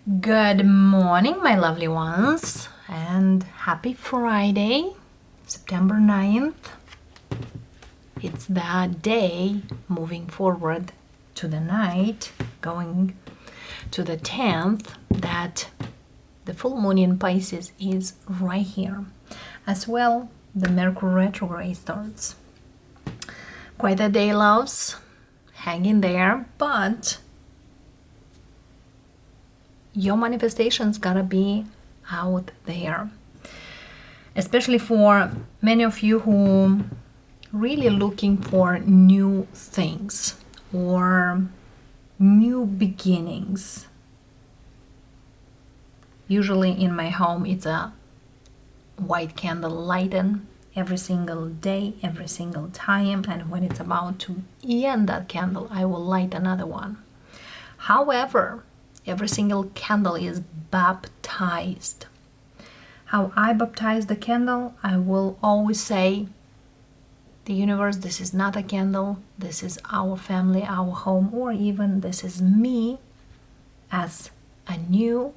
Good morning, my lovely ones, and happy Friday, September 9th. It's that day moving forward to the night, going to the 10th, that the full moon in Pisces is right here. As well, the Mercury retrograde starts. Quite a day, loves. Hang in there, but your manifestations gotta be out there, especially for many of you who really looking for new things or new beginnings. Usually in my home it's a white candle lighten every single day, every single time, and when it's about to end that candle I will light another one. However, every single candle is baptized. How I baptize the candle, I will always say, the universe, this is not a candle, this is our family, our home, or even this is me as a new,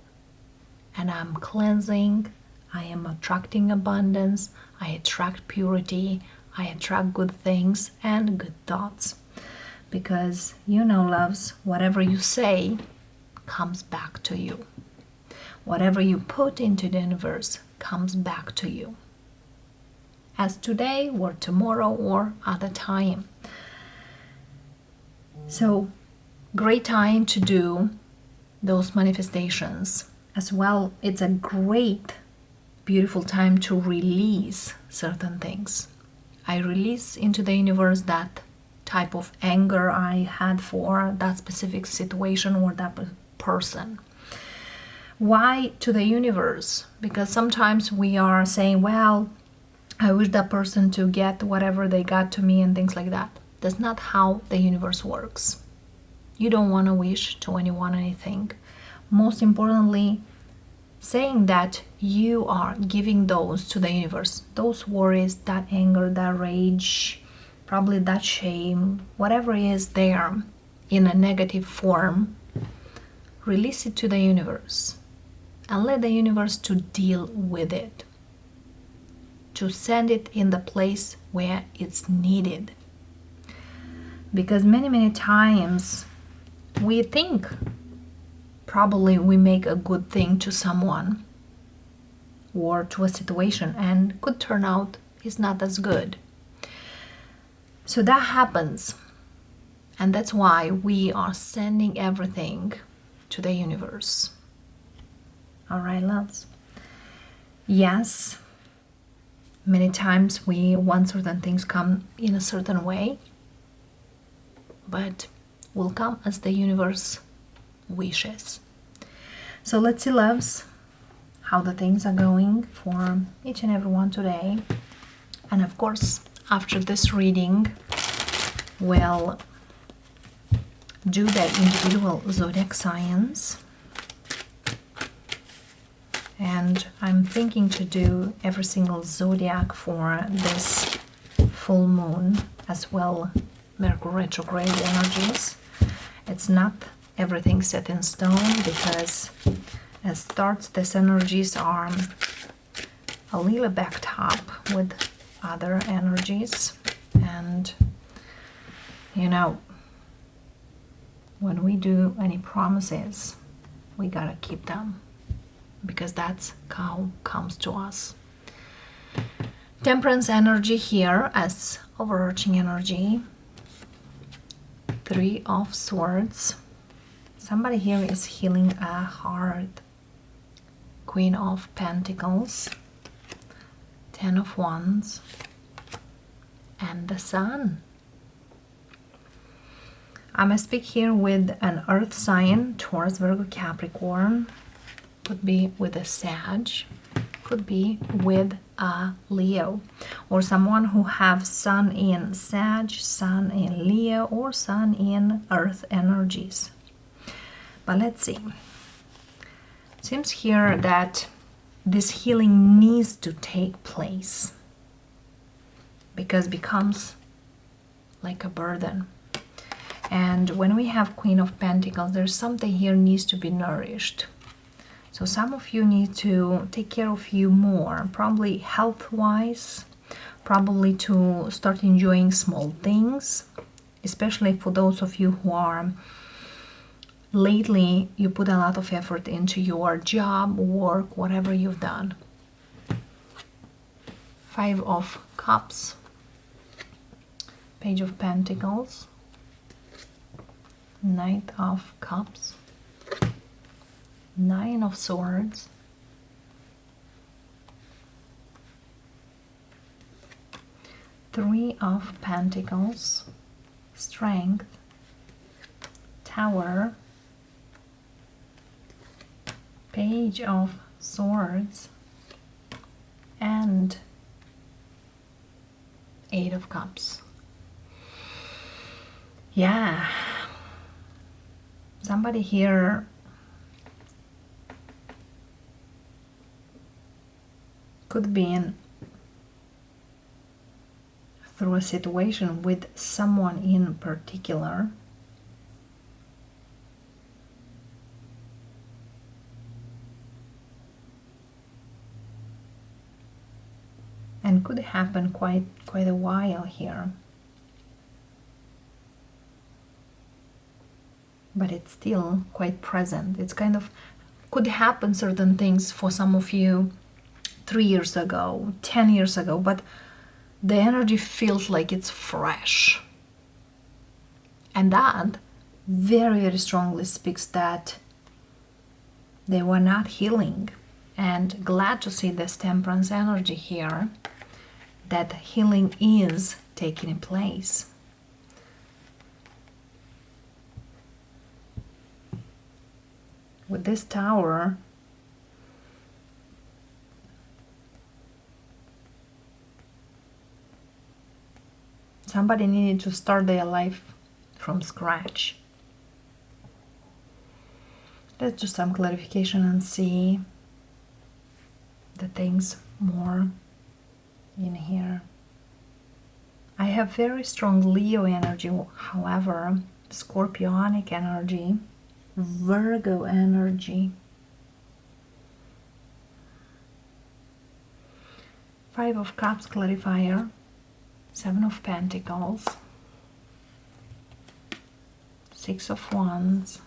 and I'm cleansing, I am attracting abundance, I attract purity, I attract good things and good thoughts. Because you know, loves, whatever you say comes back to you. Whatever you put into the universe comes back to you. As today or tomorrow or other time. So, great time to do those manifestations. As well, it's a great, beautiful time to release certain things. I release into the universe that type of anger I had for that specific situation or that person. Why to the universe? Because sometimes we are saying, well, I wish that person to get whatever they got to me and things like that. That's not how the universe works. You don't want to wish to anyone anything. Most importantly, saying that you are giving those to the universe, those worries, that anger, that rage, probably that shame, whatever is there in a negative form, release it to the universe and let the universe to deal with it, to send it in the place where it's needed. Because many times we think probably we make a good thing to someone or to a situation and could turn out is not as good. So that happens, and that's why we are sending everything to the universe. All right, loves. Yes, many times we want certain things come in a certain way, but will come as the universe wishes. So let's see, loves, how the things are going for each and every one today. And of course, after this reading, we'll do the individual zodiac signs. And I'm thinking to do every single zodiac for this full moon, as well Mercury retrograde energies. It's not everything set in stone, because as starts, these energies are a little backed up with other energies. And you know, when we do any promises, we gotta keep them, because that's how comes to us. Temperance energy here as overarching energy. 3 of Swords. Somebody here is healing a heart. Queen of Pentacles. 10 of Wands. And the Sun. I'm gonna speak here with an earth sign, Taurus, Virgo, Capricorn. Could be with a Sag, could be with a Leo, or someone who have Sun in Sag, Sun in Leo, or Sun in Earth energies. But let's see. It seems here that this healing needs to take place, because it becomes like a burden. And when we have Queen of Pentacles, there's something here needs to be nourished. So some of you need to take care of you more, probably health-wise, probably to start enjoying small things, especially for those of you who are lately you put a lot of effort into your job, work, whatever you've done. 5 of Cups, Page of Pentacles, Knight of Cups, 9 of Swords, Three of Pentacles, Strength, Tower, Page of Swords, and 8 of Cups. Yeah, somebody here could be in through a situation with someone in particular, and could happen quite a while here, but it's still quite present. It's kind of could happen certain things for some of you 3 years ago, 10 years ago, but the energy feels like it's fresh, and that very strongly speaks that they were not healing. And glad to see this Temperance energy here, that healing is taking place. With this Tower, somebody needed to start their life from scratch. Let's do some clarification and see the things more in here. I have very strong Leo energy, however, Scorpionic energy, Virgo energy, 5 of Cups clarifier, 7 of Pentacles, 6 of Wands,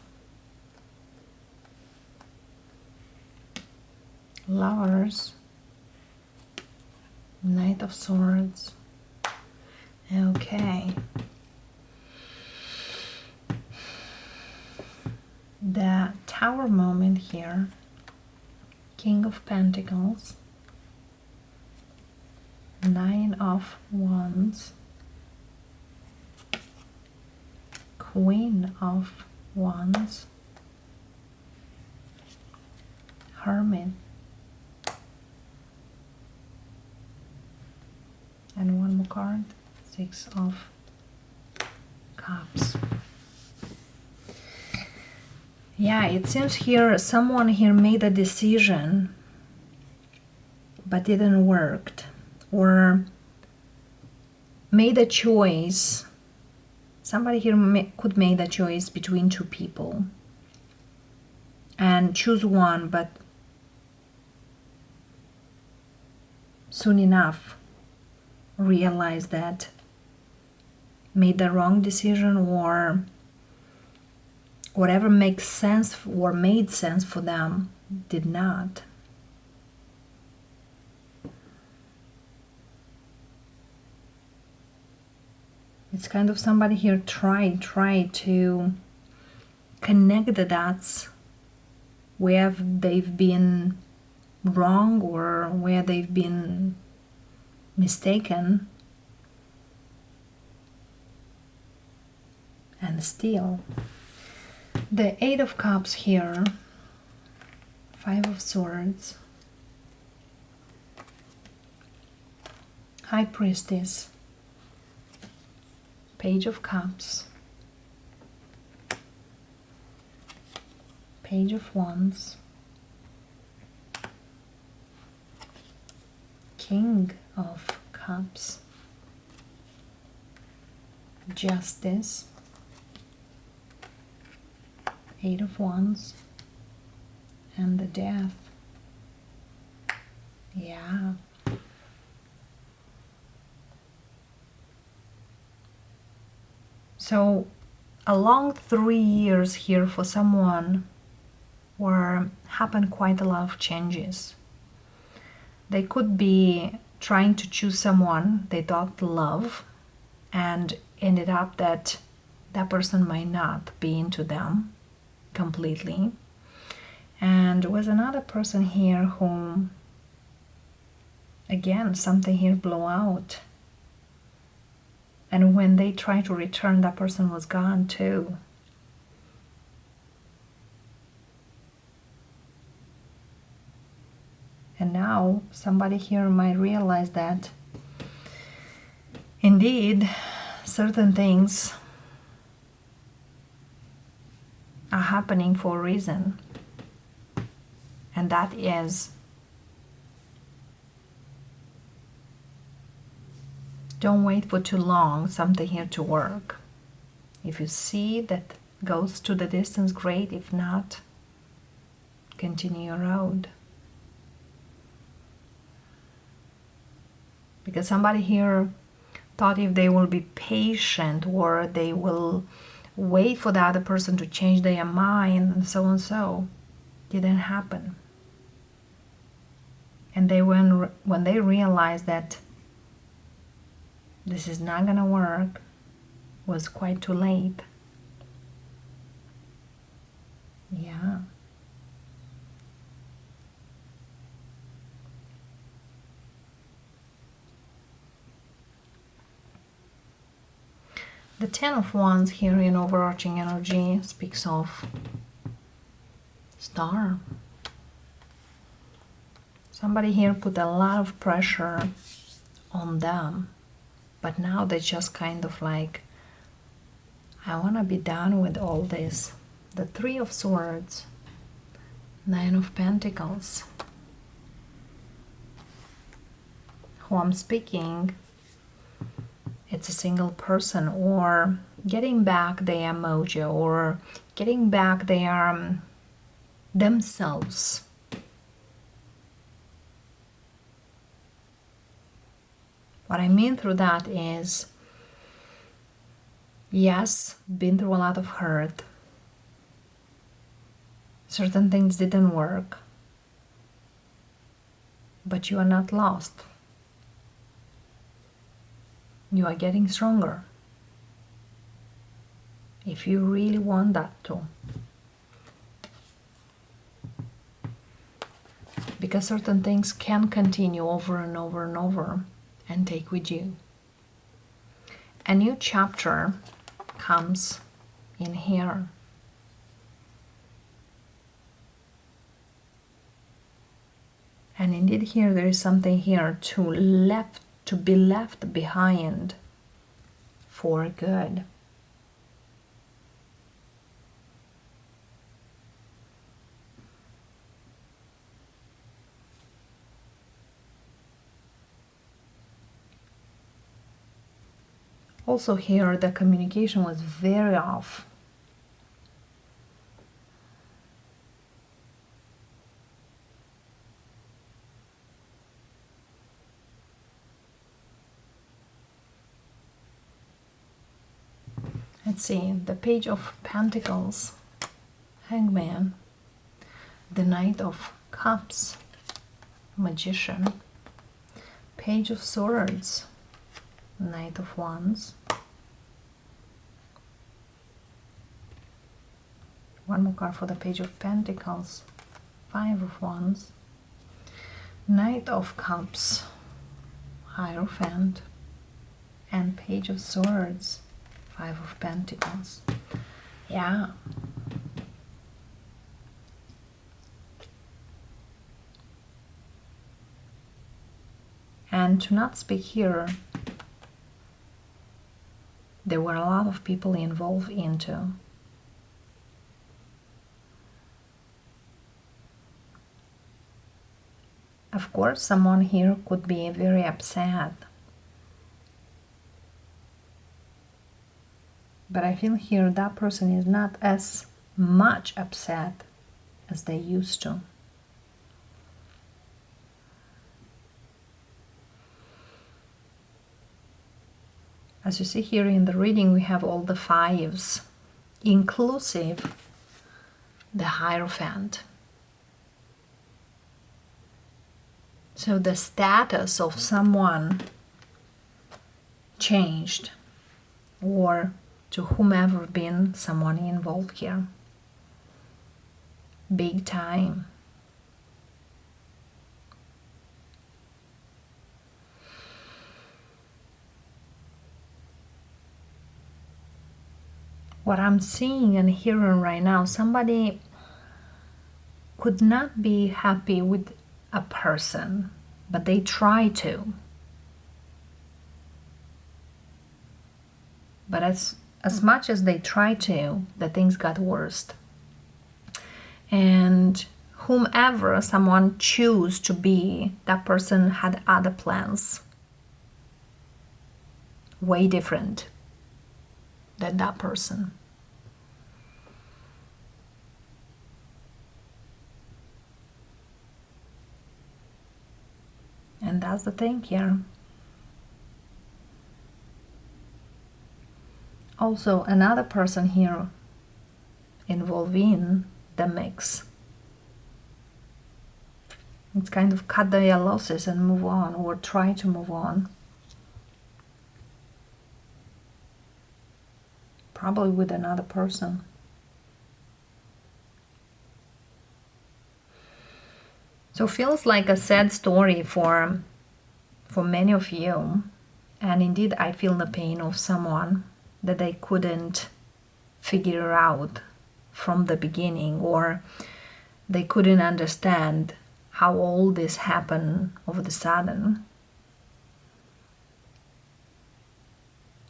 Lovers, Knight of Swords. Okay. The Tower moment here, King of Pentacles, 9 of Wands, Queen of Wands, Hermit, and one more card, 6 of Cups. Yeah, it seems here someone here made a decision but didn't work, or made a choice. Somebody here could make a choice between two people and choose one, but soon enough realize that made the wrong decision, or whatever makes sense or made sense for them did not. It's kind of somebody here try to connect the dots where they've been wrong or where they've been mistaken, and still the 8 of Cups here, 5 of Swords, High Priestess, Page of Cups, Page of Wands, King of Cups, Justice, 8 of Wands, and the death. Yeah. So a long 3 years here for someone where happened quite a lot of changes. They could be trying to choose someone they thought love and ended up that that person might not be into them completely. And there was another person here who, again, something here blew out. And when they tried to return, that person was gone too. And now somebody here might realize that indeed certain things are happening for a reason. And that is, don't wait for too long, something here to work. If you see that goes to the distance, great. If not, continue your road. Because somebody here thought if they will be patient or they will wait for the other person to change their mind and so, didn't happen. And they when they realized that this is not gonna work, was quite too late. Yeah. The Ten of Wands here in overarching energy speaks of star. Somebody here put a lot of pressure on them, but now they just kind of like, I want to be done with all this. The Three of Swords, Nine of Pentacles. Who I'm speaking, it's a single person, or getting back their mojo, or getting back their themselves. What I mean through that is, yes, been through a lot of hurt. Certain things didn't work, but you are not lost. You are getting stronger if you really want that to. Because certain things can continue over and over and over and take with you. A new chapter comes in here. And indeed here there is something here to be left behind for good. Also here the communication was very off. Let's see, the Page of Pentacles, Hangman, the Knight of Cups, Magician, Page of Swords, Knight of Wands, one more card for the Page of Pentacles, Five of Wands, Knight of Cups, Hierophant, and Page of Swords, Five of Pentacles. Yeah. And to not speak here, there were a lot of people involved into. Of course, someone here could be very upset. But I feel here that person is not as much upset as they used to. As you see here in the reading, we have all the fives, inclusive the Hierophant. So the status of someone changed, or to whomever been someone involved here. Big time. What I'm seeing and hearing right now, somebody could not be happy with a person, but they try to. But as much as they try to, the things got worse. And whomever someone choose to be, that person had other plans, way different than that person. And that's the thing here. Also, another person here involved in the mix. It's kind of cut their losses and move on, or try to move on. Probably with another person. So feels like a sad story for many of you. And indeed, I feel the pain of someone that they couldn't figure out from the beginning, or they couldn't understand how all this happened all of a sudden.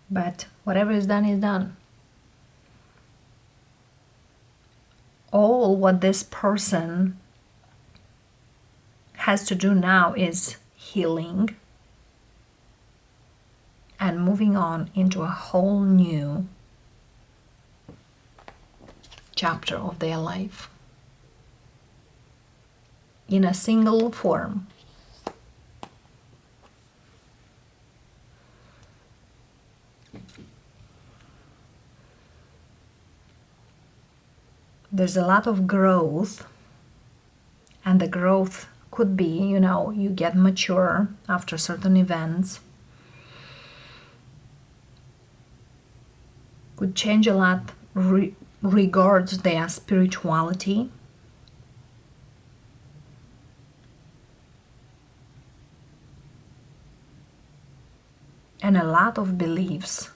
But whatever is done is done. All what this person has to do now is healing and moving on into a whole new chapter of their life in a single form. There's a lot of growth, and the growth could be, you get mature after certain events. Could change a lot regards their spirituality. And a lot of beliefs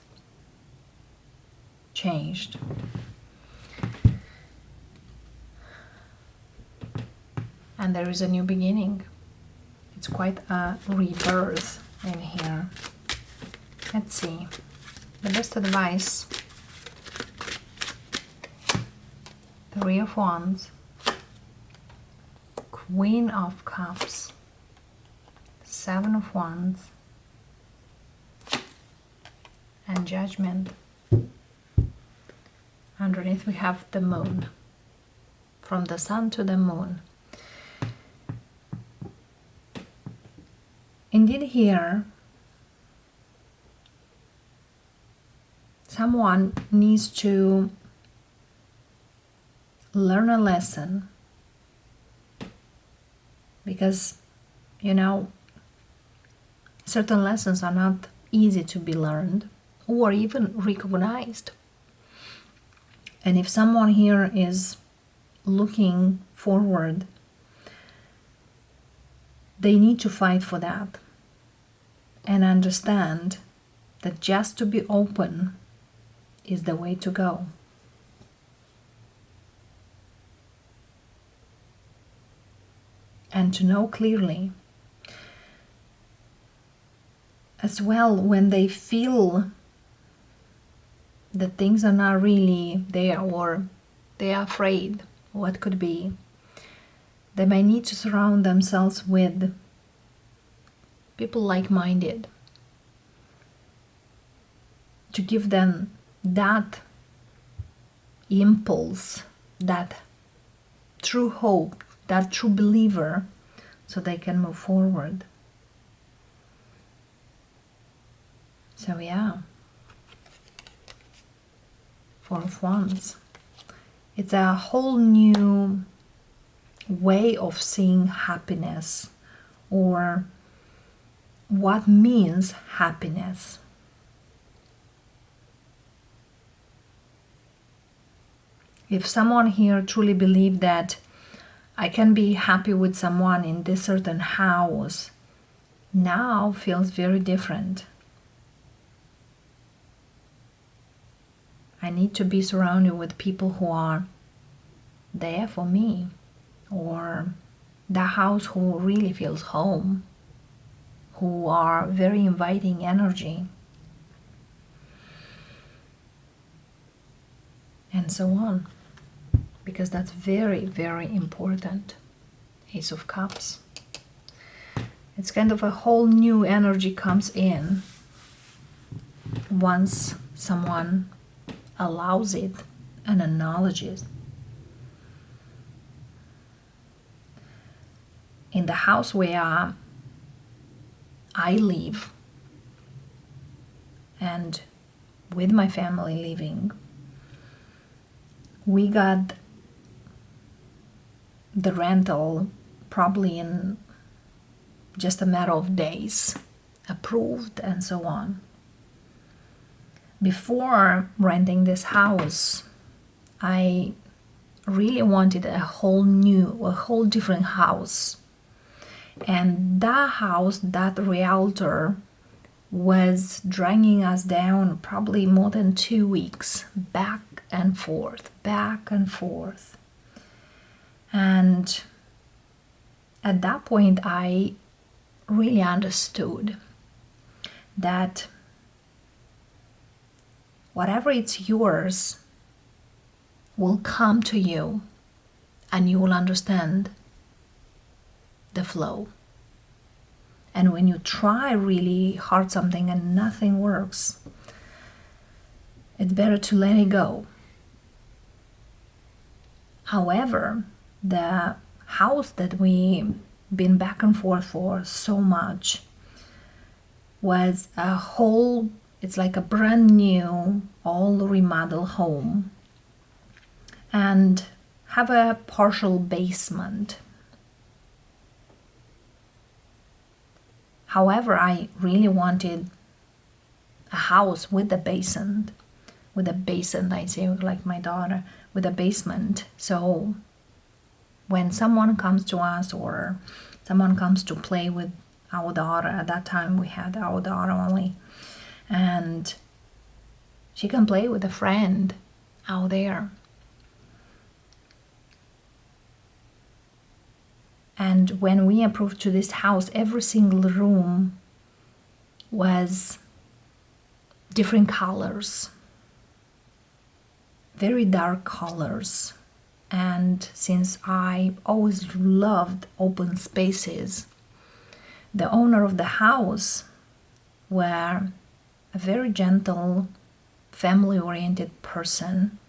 changed. And there is a new beginning. It's quite a rebirth in here. Let's see. The best advice. 3 of Wands. Queen of Cups. 7 of Wands. And Judgment. Underneath we have the Moon. From the Sun to the Moon. Indeed here, someone needs to learn a lesson, because, certain lessons are not easy to be learned or even recognized. And if someone here is looking forward, they need to fight for that and understand that just to be open is the way to go. And to know clearly. As well, when they feel that things are not really there, or they are afraid what could be, they may need to surround themselves with people like-minded to give them that impulse, that true hope, that true believer, so they can move forward. So yeah, Four of Wands. It's a whole new way of seeing happiness, or what means happiness. If someone here truly believes that I can be happy with someone in this certain house, now feels very different. I need to be surrounded with people who are there for me, or the house who really feels home, who are very inviting energy, and so on, because that's very, very important. Ace of Cups. It's kind of a whole new energy comes in once someone allows it and acknowledges. In the house where I live and with my family living, we got the rental probably in just a matter of days, approved and so on. Before renting this house, I really wanted a whole different house. And that house, that realtor was dragging us down probably more than 2 weeks, back and forth, back and forth. And at that point, I really understood that whatever it's yours will come to you, and you will understand the flow. And when you try really hard something and nothing works, it's better to let it go. However, the house that we been back and forth for so much was a whole, it's like a brand new, all remodeled home, and have a partial basement. However, I really wanted a house with a basement, I say, like my daughter, with a basement. So when someone comes to us, or someone comes to play with our daughter, at that time we had our daughter only, and she can play with a friend out there. And when we approved to this house, every single room was different colors, very dark colors. And since I always loved open spaces, the owner of the house were a very gentle, family-oriented person,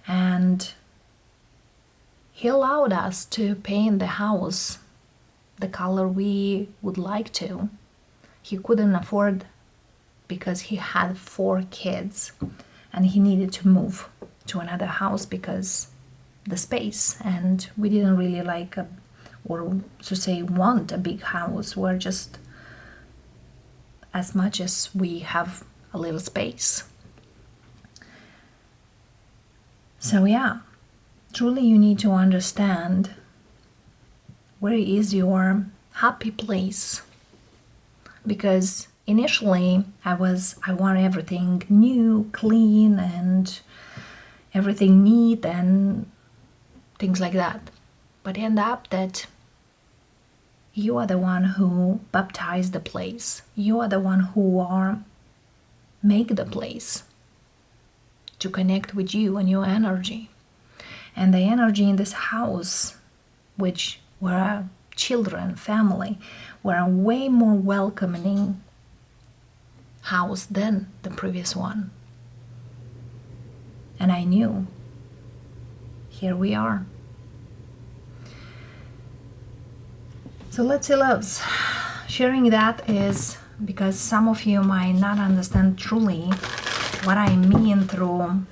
and he allowed us to paint the house the color we would like to. He couldn't afford, because he had 4 kids and he needed to move to another house because the space, and we didn't really like want a big house. We're just, as much as we have a little space. So yeah, truly you need to understand where is your happy place. Because initially I wanted everything new, clean, and everything neat and things like that. But end up that you are the one who baptized the place. You are the one who make the place to connect with you and your energy. And the energy in this house, which were children, family, were a way more welcoming house than the previous one. And I knew, here we are. So let's see, loves. Sharing that is because some of you might not understand truly what I mean through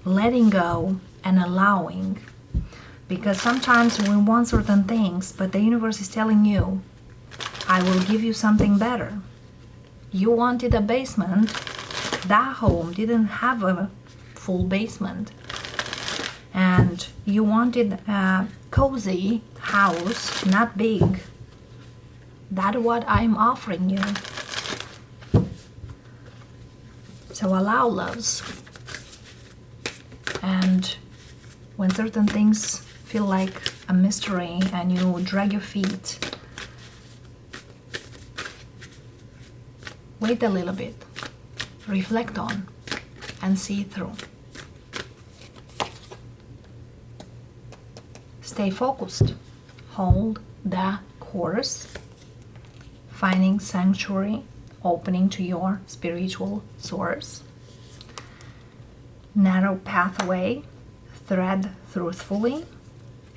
letting go and allowing. Because sometimes we want certain things, but the universe is telling you, I will give you something better. You wanted a basement. That home didn't have a full basement. And you wanted a cozy house, not big. That's what I'm offering you. So allow, loves. And when certain things feel like a mystery and you drag your feet, wait a little bit, reflect on, and see through. Stay focused. Hold the course. Finding sanctuary, opening to your spiritual source. Narrow pathway, thread truthfully,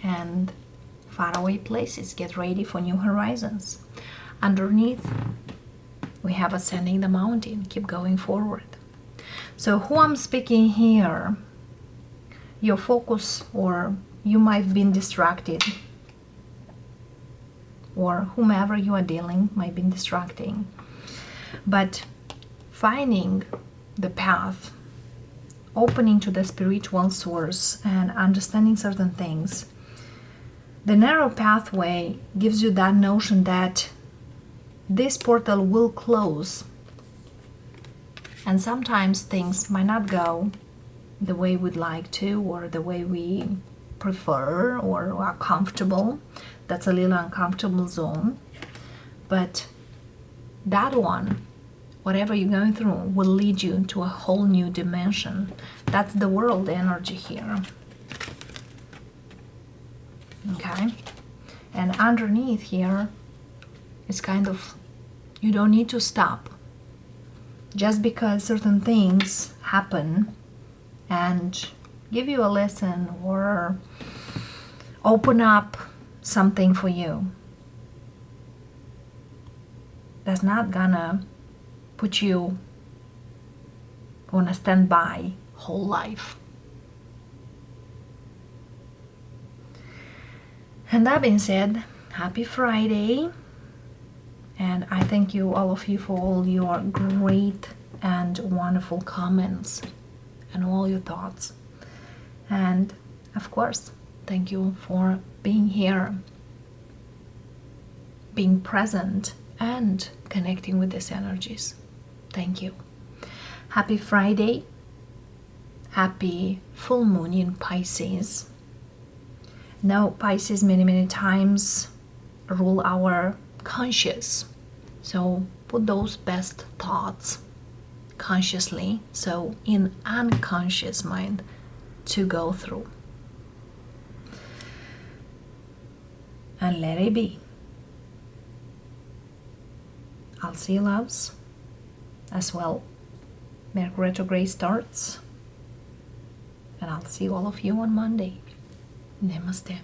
and faraway places. Get ready for new horizons. Underneath, we have ascending the mountain. Keep going forward. So who I'm speaking here, your focus, or you might have been distracted, or whomever you are dealing might be distracting. But finding the path, opening to the spiritual source and understanding certain things, the narrow pathway gives you that notion that this portal will close. And sometimes things might not go the way we'd like to, or the way we prefer or are comfortable. That's a little uncomfortable zone. But that one, whatever you're going through, will lead you to a whole new dimension. That's the world energy here. Okay? And underneath here is kind of, you don't need to stop. Just because certain things happen and give you a lesson or open up something for you, that's not gonna put you on a standby whole life. And that being said, happy Friday, and I thank you, all of you, for all your great and wonderful comments and all your thoughts. And of course, thank you for being here, being present, and connecting with these energies. Thank you. Happy Friday. Happy full moon in Pisces. Now, Pisces many times rule our conscious. So put those best thoughts consciously, so in unconscious mind, to go through. And let it be. I'll see you, loves. As well, Mercury retrograde starts. And I'll see all of you on Monday. Namaste.